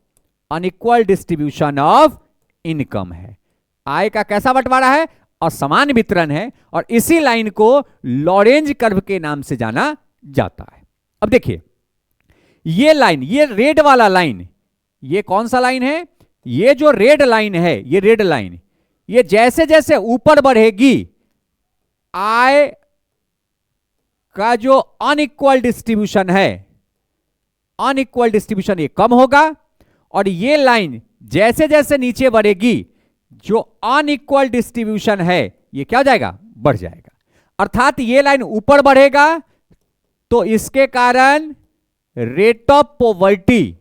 अनइक्वल डिस्ट्रीब्यूशन ऑफ इनकम है। आय का कैसा बंटवारा है, असमान वितरण है, और इसी लाइन को लॉरेंज कर्व के नाम से जाना जाता है। अब देखिए ये लाइन, ये रेड वाला लाइन, ये कौन सा लाइन है, ये जो रेड लाइन है, ये रेड लाइन, ये जैसे जैसे ऊपर बढ़ेगी आय का जो अनइक्वल डिस्ट्रीब्यूशन है, अनइक्वल डिस्ट्रीब्यूशन ये कम होगा, और ये लाइन जैसे जैसे नीचे बढ़ेगी जो अनइक्वल डिस्ट्रीब्यूशन है ये क्या हो जाएगा, बढ़ जाएगा। अर्थात ये लाइन ऊपर बढ़ेगा तो इसके कारण रेट ऑफ पॉवर्टी,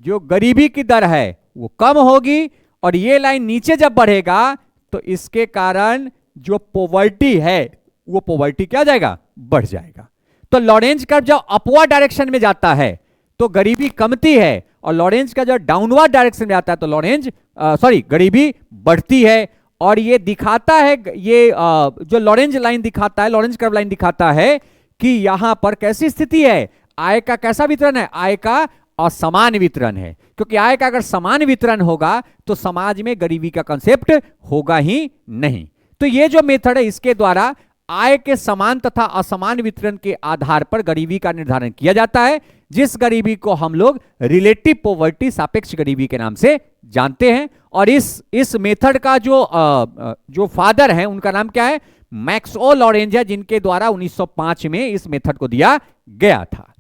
जो गरीबी की दर है वो कम होगी, और ये लाइन नीचे जब बढ़ेगा तो इसके कारण जो पॉवर्टी है वो पॉवर्टी क्या हो जाएगा, बढ़ जाएगा। तो लॉरेंज कर्व जब अपवर्ड डायरेक्शन में जाता है तो गरीबी कमती है, और लॉरेंज का जो डाउनवर्ड डायरेक्शन में आता है तो गरीबी बढ़ती है। और ये दिखाता है, ये जो लॉरेंज लाइन दिखाता है, लॉरेंज कर्व लाइन दिखाता है कि यहां पर कैसी स्थिति है, आय का कैसा वितरण है, आय का असमान वितरण है। क्योंकि आय का अगर समान वितरण होगा तो समाज में गरीबी का कंसेप्ट होगा ही नहीं। तो ये जो मेथड है इसके द्वारा आय के समान तथा असमान वितरण के आधार पर गरीबी का निर्धारण किया जाता है, जिस गरीबी को हम लोग रिलेटिव पॉवर्टी, सापेक्ष गरीबी के नाम से जानते हैं। और इस मेथड का जो फादर है उनका नाम क्या है, मैक्सओ लॉरेंज है, जिनके द्वारा 1905 में इस मेथड को दिया गया था।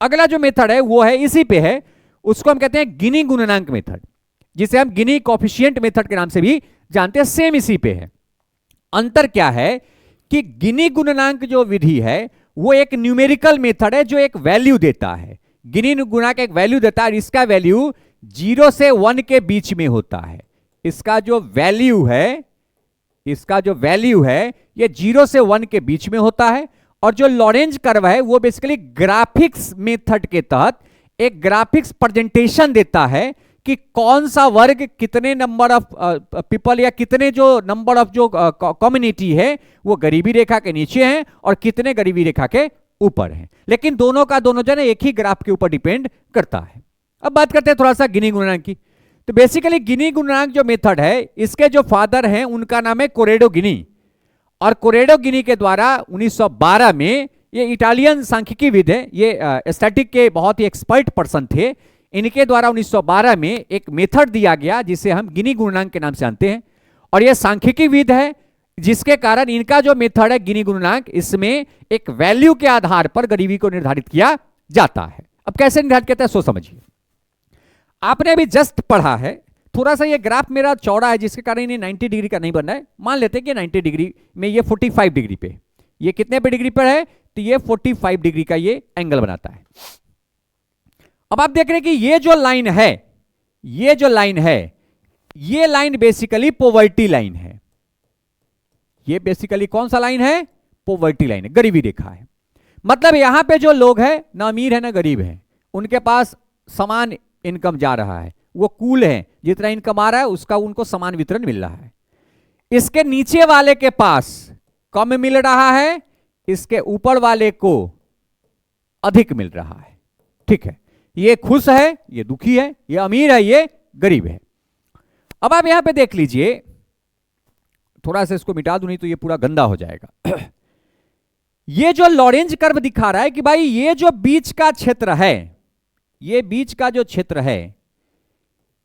अगला जो मेथड है वो है इसी पे है, उसको हम कहते हैं गिनी गुणनांक मेथड, जिसे हम गिनी कोफिशिएंट मेथड के नाम से भी जानते हैं। सेम इसी पे है। अंतर क्या है कि गिनी गुणनांक जो विधि है वो एक न्यूमेरिकल मेथड है जो एक वैल्यू देता है। गिनी गुणा का एक वैल्यू देता है, इसका वैल्यू 0 से 1 के बीच में होता है। इसका जो वैल्यू है ये 0 से 1 के बीच में होता है। और जो लॉरेंज कर्व है वो बेसिकली ग्राफिक्स मेथड के तहत एक ग्राफिक्स प्रेजेंटेशन देता है कि कौन सा वर्ग कितने नंबर ऑफ पीपल या कितने जो नंबर ऑफ जो कम्युनिटी है वो गरीबी रेखा के नीचे हैं और कितने गरीबी रेखा के ऊपर हैं। लेकिन दोनों का दोनों जो है एक ही ग्राफ के ऊपर डिपेंड करता है। अब बात करते हैं थोड़ा सा गिनी गुणनांक की। तो बेसिकली गिनी गुणनांक जो मेथड है इसके जो फादर हैं उनका नाम है कोरेडो गिनी, और कोरेडो गिनी के द्वारा 1912 में, ये इटालियन सांख्यिकीविद है, ये स्टैटिक के बहुत ही एक्सपर्ट पर्सन थे, इनके द्वारा 1912 में एक मेथड दिया गया जिसे हम गिनी गुणनांक के नाम से जानते हैं। और ये सांख्यिकीविद है, जिसके कारण इनका जो मेथड है गिनी गुणनांक, इसमें एक वैल्यू के आधार पर गरीबी को निर्धारित किया जाता है। अब कैसे निर्धारित करता है सो समझिए। आपने अभी जस्ट पढ़ा है, थोड़ा सा ये ग्राफ मेरा चौड़ा है जिसके कारण ये 90 डिग्री का नहीं बन रहा है। मान लेते हैं कि 90 डिग्री में ये 45 डिग्री पे, ये कितने पे डिग्री पर है, तो ये 45 डिग्री का ये एंगल बनाता है। अब आप देख रहे हैं कि ये जो लाइन है, ये लाइन बेसिकली पॉवर्टी लाइन है। ये बेसिकली कौन सा लाइन है, पॉवर्टी लाइन है, गरीबी रेखा है। मतलब यहां पे जो लोग हैं ना अमीर है ना गरीब है, उनके पास समान इनकम जा रहा है, वो कूल है, जितना इनकम आ रहा है उसका उनको समान वितरण मिल रहा है। इसके नीचे वाले के पास कम मिल रहा है, इसके ऊपर वाले को अधिक मिल रहा है। ठीक है, ये खुश है, ये दुखी है, ये अमीर है, ये गरीब है। अब आप यहां पे देख लीजिए, थोड़ा सा इसको मिटा दूं नहीं तो ये पूरा गंदा हो जाएगा। ये जो लॉरेंज कर्व दिखा रहा है कि भाई ये जो बीच का क्षेत्र है, ये बीच का जो क्षेत्र है,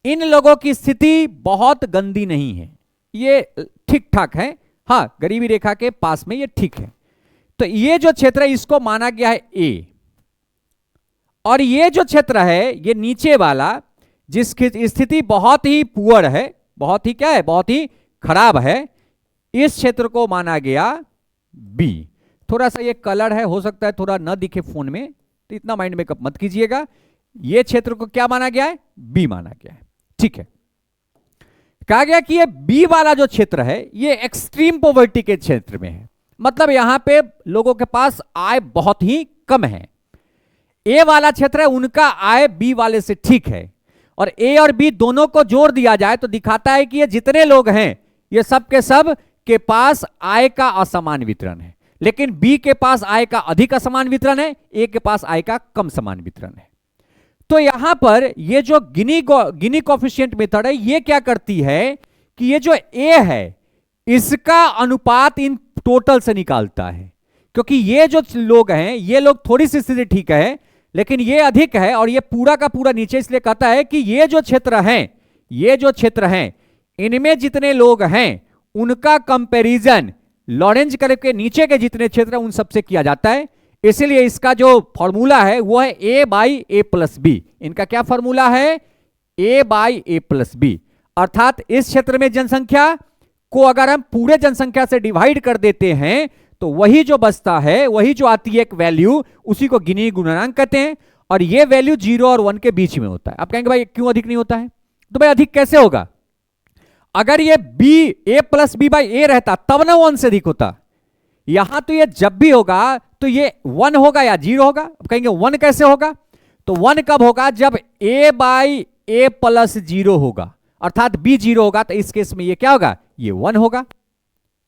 इन लोगों की स्थिति बहुत गंदी नहीं है, ये ठीक ठाक है। हाँ, गरीबी रेखा के पास में ये ठीक है। तो ये जो क्षेत्र है इसको माना गया है ए, और ये जो क्षेत्र है ये नीचे वाला जिसकी स्थिति बहुत ही पुअर है, बहुत ही क्या है, बहुत ही खराब है, इस क्षेत्र को माना गया बी। थोड़ा सा ये कलर है, हो सकता है थोड़ा ना दिखे फोन में, तो इतना माइंड मेकअप मत कीजिएगा। ये क्षेत्र को क्या माना गया है, बी माना गया है। ठीक है, कहा गया कि ये बी वाला जो क्षेत्र है ये एक्सट्रीम पॉवर्टी के क्षेत्र में है। मतलब यहां पे लोगों के पास आय बहुत ही कम है। ए वाला क्षेत्र है, उनका आय बी वाले से ठीक है, और ए और बी दोनों को जोड़ दिया जाए तो दिखाता है कि ये जितने लोग हैं ये सब के सब के पास आय का असमान वितरण है। लेकिन बी के पास आय का अधिक असमान वितरण है, ए के पास आय का कम समान वितरण है। तो यहां पर ये जो गिनी कोफिशिएंट मेथड है ये क्या करती है कि ये जो ए है इसका अनुपात इन टोटल से निकालता है। क्योंकि ये जो लोग हैं ये लोग थोड़ी सी स्थिति ठीक है, लेकिन ये अधिक है और ये पूरा का पूरा नीचे, इसलिए कहता है कि ये जो क्षेत्र हैं इनमें जितने लोग हैं उनका कंपैरिजन लॉरेंज कर्व के नीचे के जितने क्षेत्र हैं उन सबसे किया जाता है। इसीलिए इसका जो फॉर्मूला है वो है ए बाई ए प्लस बी। इनका क्या फॉर्मूला है? ए बाई ए प्लस बी। अर्थात इस क्षेत्र में जनसंख्या को अगर हम पूरे जनसंख्या से डिवाइड कर देते हैं तो वही जो बचता है, वही जो आती है एक वैल्यू, उसी को गिनी गुणनांक कहते हैं। और ये वैल्यू 0 और 1 के बीच में होता है। आप कहेंगे भाई क्यों अधिक नहीं होता है? तो भाई अधिक कैसे होगा? अगर ये B A plus B by A रहता तब ना 1 से अधिक होता। यहां तो ये जब भी होगा तो ये 1 होगा या 0 होगा। आप कहेंगे 1 कैसे होगा? तो 1 कब होगा? जब a बाई ए प्लस 0 होगा, अर्थात b 0 होगा। तो इस केस में ये क्या होगा? ये 1 होगा।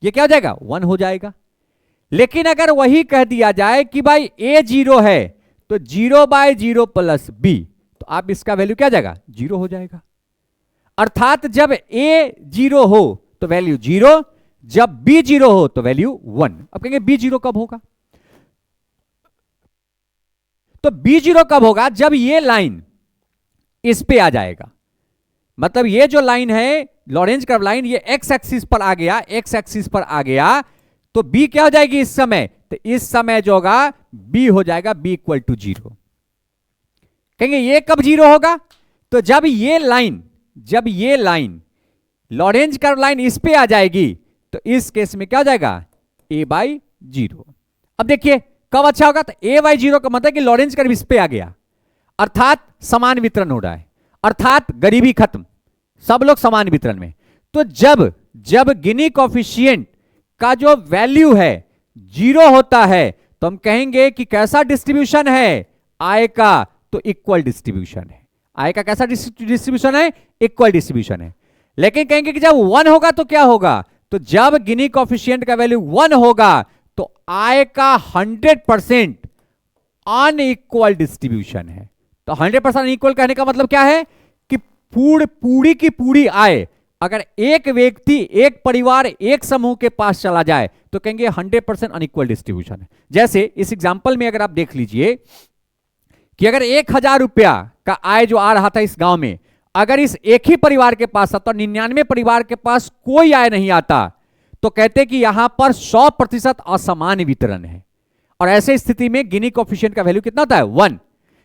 ये क्या हो जाएगा? 1 हो जाएगा। लेकिन अगर वही कह दिया जाए कि भाई a 0 है तो 0 बाई 0 प्लस b, तो आप इसका वैल्यू क्या जाएगा? 0 हो जाएगा। अर्थात जब a 0 हो तो वैल्यू 0, जब b 0 हो तो वैल्यू 1। अब कहेंगे b 0 कब होगा? तो b 0 कब होगा? जब ये लाइन इस पे आ जाएगा। मतलब ये जो लाइन है लॉरेंज कर्व लाइन, ये एक्स एक्सिस पर आ गया, एक्स एक्सिस पर आ गया तो b क्या हो जाएगी इस समय? तो इस समय जो होगा b हो जाएगा b इक्वल टू 0। कहेंगे ये कब 0 होगा? तो जब ये लाइन लॉरेंज कर्व लाइन इस पे आ जाएगी तो इस केस में क्या हो जाएगा? a by 0। अब देखिए कब अच्छा होगा? तो a बाई 0 का मतलब कि लॉरेंज कर्व इस पे आ गया, अर्थात समान वितरण हो रहा है, अर्थात गरीबी खत्म, सब लोग समान वितरण में। तो जब गिनी कोफिशिएंट का जो वैल्यू है 0 होता है तो हम कहेंगे कि कैसा डिस्ट्रीब्यूशन है? आय का तो इक्वल डिस्ट्रीब्यूशन है। आय का कैसा डिस्ट्रीब्यूशन है? इक्वल डिस्ट्रीब्यूशन है। लेकिन कहेंगे कि जब 1 होगा तो क्या होगा? तो जब गिनी कोफिशिएंट का वैल्यू 1 होगा तो आय का 100% अनइक्वल डिस्ट्रीब्यूशन है। तो 100% अनइक्वल कहने का मतलब क्या है? कि पूरी की पूरी आय अगर एक व्यक्ति, एक परिवार, एक समूह के पास चला जाए तो कहेंगे 100% अनइक्वल डिस्ट्रीब्यूशन है। जैसे इस एग्जांपल में अगर आप देख लीजिए कि अगर 1000 रुपया का आय जो आ रहा था इस गांव में, अगर इस एक ही परिवार के पास आता और 99 परिवार के पास कोई आय नहीं आता तो कहते कि यहां पर 100% असमान वितरण है। और ऐसे स्थिति में गिनी कोफिशिएंट का वैल्यू कितना होता है? 1।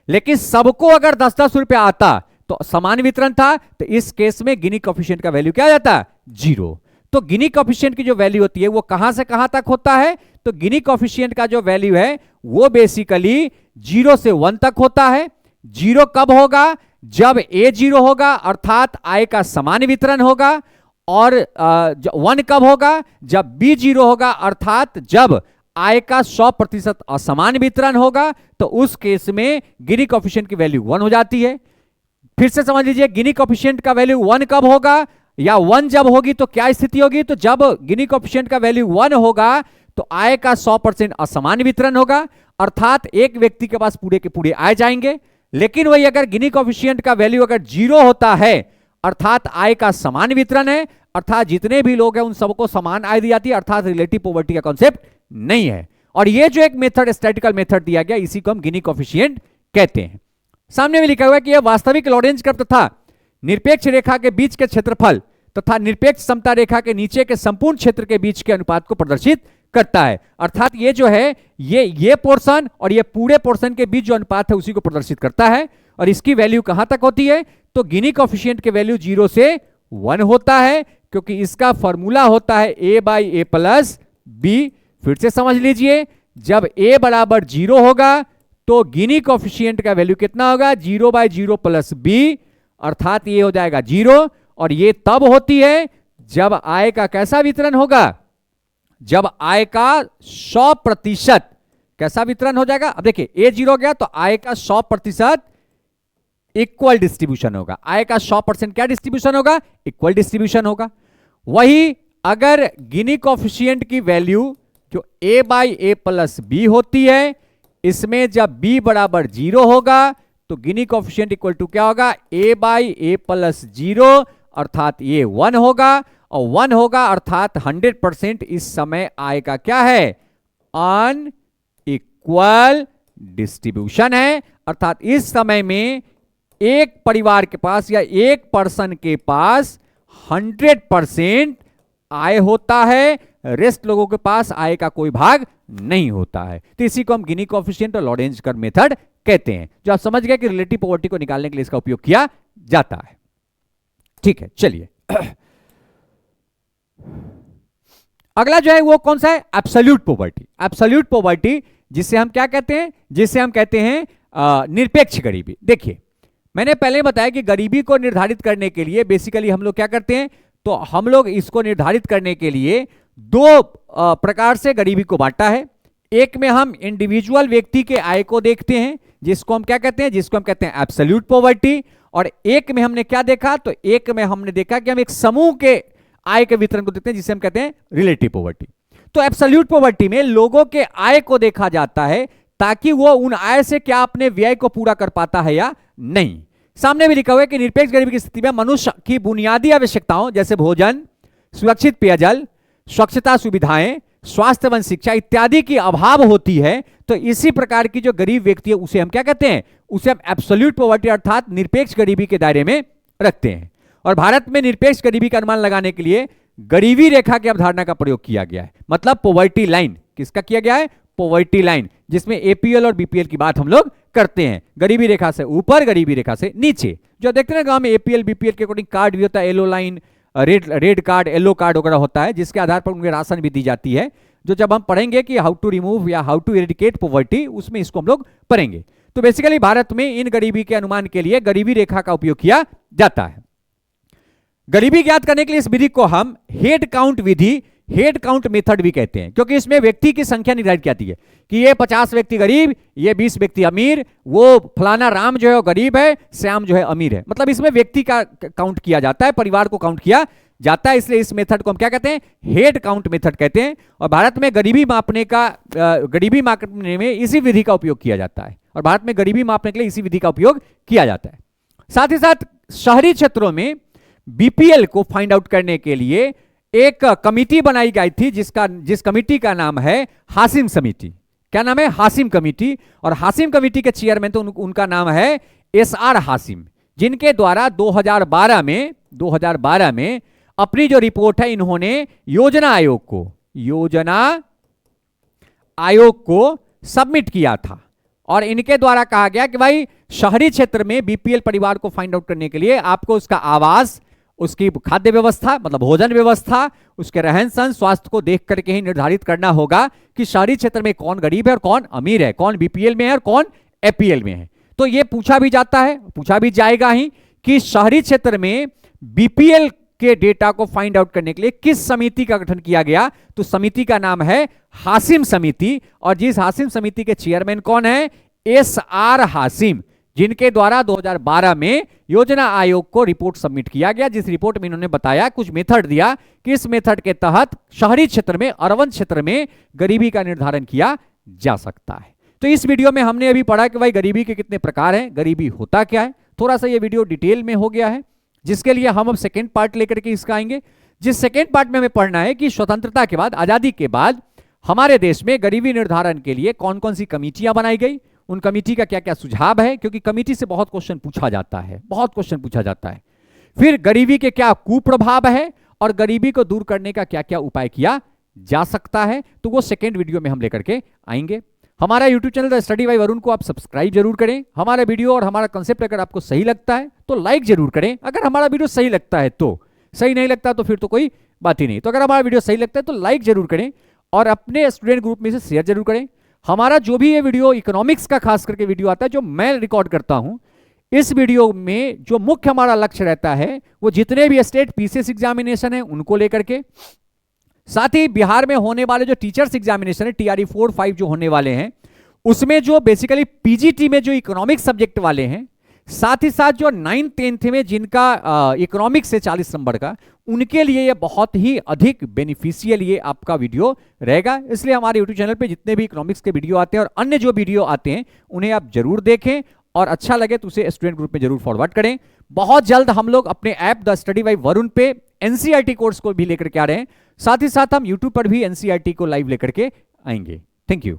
लेकिन सबको अगर 10-10 रुपया आता तो समान वितरण था, तो इस केस में गिनी कोफिशिएंट का वैल्यू क्या आ जाता है? 0। तो गिनी कोफिशिएंट की जो वैल्यू होती है वो कहां से कहां तक होता है? तो गिनी कोफिशिएंट का जो वैल्यू है वो बेसिकली 0 से 1 तक होता है। 0 कब होगा? जब a 0 होगा, अर्थात आय का समान वितरण होगा। और 1 कब होगा? जब b 0 होगा, अर्थात जब आय का 100% असमान वितरण होगा। तो उस केस में गिनी कोफिशिएंट की वैल्यू 1 हो जाती है। फिर से समझ लीजिए, गिनी कोफिशिएंट का वैल्यू 1 कब होगा या 1 जब होगी तो क्या स्थिति होगी? तो जब गिनी कोफिशिएंट का वैल्यू 1 होगा तो आय का 100% असमान वितरण होगा, अर्थात एक व्यक्ति के पास पूरे के पूरे आय जाएंगे। लेकिन वही अगर गिनी कोफिशिएंट का वैल्यू अगर 0 होता है, अर्थात आय का समान वितरण है, अर्थात जितने भी लोग हैं उन सबको समान आय दी जाती है, अर्थात रिलेटिव पॉवर्टी का कॉन्सेप्ट नहीं है। और ये जो एक मेथड, स्टैटिस्टिकल मेथड दिया गया, इसी को हम गिनी कोफिशिएंट कहते हैं। सामने में लिखा हुआ है कि यह वास्तविक लॉरेंज कर्व तथा निरपेक्ष रेखा के बीच के क्षेत्रफल तथा निरपेक्ष समता रेखा के नीचे के संपूर्ण क्षेत्र के बीच के अनुपात को प्रदर्शित करता है। अर्थात ये जो है ये पोर्शन और ये पूरे पोर्शन के बीच जो अनुपात है उसी को प्रदर्शित करता है। और इसकी वैल्यू कहां तक होती है? तो गिनी कोफिशिएंट के वैल्यू 0 से 1 होता है, क्योंकि इसका फॉर्मूला होता है a by A plus B. फिर से समझ लीजिए, जब a बराबर 0 होगा तो गिनी कोफिशिएंट का वैल्यू कितना होगा? 0 बाई 0 प्लस बी, अर्थात ये हो जाएगा 0। और ये तब होती है जब आय का कैसा वितरण होगा? जब आय का 100% कैसा वितरण हो जाएगा? अब देखिए a 0 गया तो आय का 100% इक्वल डिस्ट्रीब्यूशन होगा। आय का 100% क्या डिस्ट्रीब्यूशन होगा? इक्वल डिस्ट्रीब्यूशन होगा। वही अगर गिनी कोफिशिएंट की वैल्यू जो a by A plus B होती है, इसमें जब b बराबर 0 होगा तो गिनी कोफिशिएंट इक्वल टू क्या होगा? a बाई ए प्लस 0, अर्थात ये 1 होगा। और 1 होगा अर्थात 100% इस समय आय का क्या है? अनइक्वल डिस्ट्रीब्यूशन है। अर्थात इस समय में एक परिवार के पास या एक पर्सन के पास 100% आय होता है, रेस्ट लोगों के पास आय का कोई भाग नहीं होता है। तो इसी को हम गिनी कोएफिशिएंट और लॉरेंज कर्व मेथड कहते हैं, जो आप समझ गए कि रिलेटिव पॉवर्टी को निकालने के लिए इसका उपयोग किया जाता है। ठीक है, चलिए अगला जो है वो कौन सा है, एब्सोल्यूट पॉवर्टी। एब्सोल्यूट पॉवर्टी जिसे हम क्या कहते हैं, जिसे हम कहते हैं निरपेक्ष गरीबी। देखिए मैंने पहले बताया कि गरीबी को निर्धारित करने के लिए बेसिकली हम लोग क्या करते हैं, तो हम लोग इसको निर्धारित करने के लिए दो प्रकार से गरीबी को बांटा है। एक में हम इंडिविजुअल व्यक्ति के आय को देखते हैं, जिसको हम क्या कहते हैं, जिसको हम कहते हैं एब्सोल्यूट पॉवर्टी। और एक में हमने क्या देखा, तो एक में हमने देखा कि हम एक समूह के आय के वितरण को देखते हैं, जिसे हम कहते हैं रिलेटिव पॉवर्टी। तो एब्सोल्यूट पॉवर्टी में लोगों के आय को देखा जाता है ताकि वो उन आय से क्या अपने व्यय को पूरा कर पाता है या नहीं। सामने भी लिखा हुआ है कि निरपेक्ष गरीबी की स्थिति में मनुष्य की बुनियादी आवश्यकताओं जैसे भोजन, सुरक्षित पेयजल, स्वच्छता सुविधाएं, स्वास्थ्य एवं शिक्षा इत्यादि की अभाव होती है। तो इसी प्रकार की जो गरीब व्यक्ति है उसे हम क्या कहते हैं, उसे हम एब्सोल्यूट पॉवर्टी अर्थात निरपेक्ष गरीबी के दायरे में रखते हैं। और भारत में निरपेक्ष गरीबी का अनुमान लगाने के लिए गरीबी रेखा की अवधारणा का प्रयोग किया गया है। मतलब पॉवर्टी लाइन, किसका किया गया है, पॉवर्टी लाइन, जिसमें एपीएल और बीपीएल की बात हम लोग करते हैं। गरीबी रेखा से ऊपर, गरीबी रेखा से नीचे। जो देखते हैं गांव में एपीएल बीपीएल के अकॉर्डिंग कार्ड भी होता है, yellow line, red card, yellow card वगैरह होता है, जिसके आधार पर उन्हें राशन भी दी जाती है। जो जब हम पढ़ेंगे कि हाउ टू रिमूव या हाउ टू इरेडिकेट पॉवर्टी, उसमें इसको हम लोग पढ़ेंगे। तो बेसिकली भारत में इन गरीबी के अनुमान के लिए गरीबी रेखा का उपयोग किया जाता है। गरीबी ज्ञात करने के लिए इस विधि को हम हेड काउंट विधि, हेड काउंट मेथड भी कहते हैं, क्योंकि इसमें व्यक्ति की संख्या निर्धारित की जाती है कि ये 50 व्यक्ति गरीब, ये 20 व्यक्ति अमीर, वो फलाना राम जो है वो गरीब है, श्याम जो है अमीर है। मतलब इसमें व्यक्ति का काउंट किया जाता है, परिवार को काउंट किया जाता है। इसलिए इस मेथड को हम क्या कहते हैं, हेड काउंट मेथड कहते हैं। और भारत में गरीबी मापने में इसी विधि का उपयोग किया जाता है। और भारत में गरीबी मापने के लिए इसी विधि का उपयोग किया जाता है। साथ ही साथ शहरी क्षेत्रों में बीपीएल को फाइंड आउट करने के लिए एक कमिटी बनाई गई थी, जिस कमिटी का नाम है हासिम समिति। क्या नाम है, हासिम कमिटी। और हासिम कमिटी के चेयरमैन तो उनका नाम है एसआर हासिम, जिनके द्वारा 2012 में अपनी जो रिपोर्ट है इन्होंने योजना आयोग को सबमिट किया था। और इनके द्वारा कहा गया कि भाई शहरी क्षेत्र में बीपीएल परिवार को फाइंड आउट करने के लिए आपको उसका आवास, उसकी खाद्य व्यवस्था मतलब भोजन व्यवस्था, उसके रहन सहन, स्वास्थ्य को देख करके ही निर्धारित करना होगा कि शहरी क्षेत्र में कौन गरीब है और कौन अमीर है, कौन बीपीएल में है और कौन एपीएल में है। तो यह पूछा भी जाता है, पूछा भी जाएगा ही कि शहरी क्षेत्र में बीपीएल के डेटा को फाइंड आउट करने के लिए किस समिति का गठन किया गया। तो समिति का नाम है हासिम समिति। और जिस हासिम समिति के चेयरमैन कौन है, एसआर हासिम, जिनके द्वारा 2012 में योजना आयोग को रिपोर्ट सबमिट किया गया, जिस रिपोर्ट में इन्होंने बताया, कुछ मेथड दिया कि इस मेथड के तहत शहरी क्षेत्र में, अर्बन क्षेत्र में गरीबी का निर्धारण किया जा सकता है। तो इस वीडियो में हमने अभी पढ़ा कि भाई गरीबी के कितने प्रकार हैं, गरीबी होता क्या है। थोड़ा सा ये वीडियो डिटेल में हो गया है, जिसके लिए हम अब सेकेंड पार्ट लेकर के इसका आएंगे। जिस सेकेंड पार्ट में हमें पढ़ना है कि स्वतंत्रता के बाद, आजादी के बाद हमारे देश में गरीबी निर्धारण के लिए कौन कौन सी कमेटियां बनाई गई, उन कमेटी का क्या क्या सुझाव है, क्योंकि कमेटी से बहुत क्वेश्चन पूछा जाता है, बहुत क्वेश्चन पूछा जाता है। फिर गरीबी के क्या कुप्रभाव है और गरीबी को दूर करने का क्या क्या उपाय किया जा सकता है, तो वो सेकेंड वीडियो में हम लेकर के आएंगे। हमारा YouTube channel the study bye Varun को आप सब्सक्राइब जरूर करें। हमारा वीडियो और हमारा कंसेप्ट अगर आपको सही लगता है तो लाइक जरूर करें। अगर हमारा वीडियो सही लगता है तो, सही नहीं लगता तो फिर तो कोई बात ही नहीं। तो अगर हमारा वीडियो सही लगता है तो लाइक जरूर करें और अपने स्टूडेंट ग्रुप में से शेयर जरूर करें। हमारा जो भी ये वीडियो इकोनॉमिक्स का खास करके वीडियो आता है, जो मैं रिकॉर्ड करता हूं, इस वीडियो में जो मुख्य हमारा लक्ष्य रहता है वो जितने भी स्टेट पीसीएस एग्जामिनेशन है उनको लेकर के, साथ ही बिहार में होने वाले जो टीचर्स एग्जामिनेशन है टीआरई 4, 5 जो होने वाले हैं, उसमें जो बेसिकली पीजीटी में जो इकोनॉमिक्स सब्जेक्ट वाले हैं, साथ ही साथ जो 9th 10th में जिनका इकोनॉमिक्स से 40 नंबर का, उनके लिए ये बहुत ही अधिक बेनिफिशियल ये आपका वीडियो रहेगा। इसलिए हमारे यूट्यूब चैनल पे जितने भी इकोनॉमिक्स के वीडियो आते हैं और अन्य जो वीडियो आते हैं उन्हें आप जरूर देखें और अच्छा लगे तो उसे स्टूडेंट ग्रुप में जरूर फॉरवर्ड करें। बहुत जल्द हम लोग अपने app the study bye Varun पे एनसीईआरटी कोर्स को भी लेकर के आ रहे हैं। साथ ही साथ हम यूट्यूब पर भी एनसीईआरटी को लाइव लेकर के आएंगे। Thank you.